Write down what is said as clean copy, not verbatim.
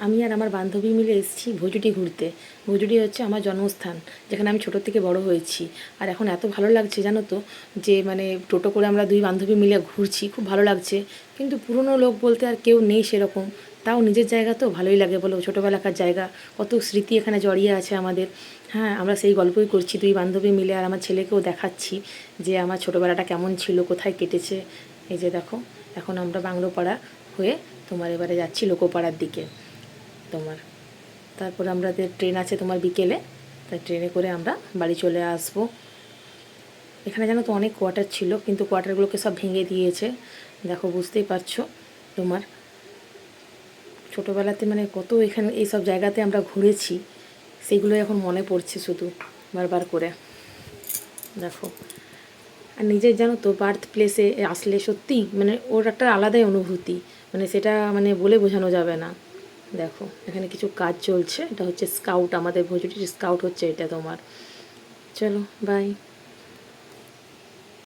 আমি আর আমার বান্ধবী মিলে এসেছি ভুজুডি ঘুরতে। ভুজুডি হচ্ছে আমার জন্মস্থান, যেখানে আমি ছোটো থেকে বড় হয়েছি। আর এখন এত ভালো লাগছে জানো তো, যে মানে টোটো করে আমরা দুই বান্ধবী মিলে ঘুরছি, খুব ভালো লাগছে। কিন্তু পুরনো লোক বলতে আর কেউ নেই সেরকম। তাও নিজের জায়গা তো ভালোই লাগে বলো, ছোটোবেলাকার জায়গা, কত স্মৃতি এখানে জড়িয়ে আছে আমাদের। হ্যাঁ, আমরা সেই গল্পই করছি দুই বান্ধবী মিলে, আর আমার ছেলেকেও দেখাচ্ছি যে আমার ছোটোবেলাটা কেমন ছিল, কোথায় কেটেছে। এই যে দেখো, এখন আমরা বাংলোপাড়া হয়ে তোমার এবারে যাচ্ছি লোকোপাড়ার দিকে তোমার। তারপর আমাদের ট্রেন আছে তোমার বিকেলে, তাই ট্রেনে করে আমরা বাড়ি চলে আসবো। এখানে জানো তো অনেক কোয়ার্টার ছিল, কিন্তু কোয়ার্টারগুলোকে সব ভেঙে দিয়েছে। দেখো, বুঝতেই পারছো তোমার। ছোটোবেলাতে মানে কত এখানে এইসব জায়গাতে আমরা ঘুরেছি, সেগুলোই এখন মনে পড়ছে শুধু বারবার করে। দেখো, আর নিজের জানো তো বার্থ প্লেসে আসলে সত্যিই মানে ওর একটা আলাদাই অনুভূতি, মানে সেটা মানে বলে বোঝানো যাবে না। দেখো, এখানে কিছু কাজ চলছে, এটা হচ্ছে স্কাউট, আমাদের ভোজুটির স্কাউট হচ্ছে এটা তোমার। চলো, বাই।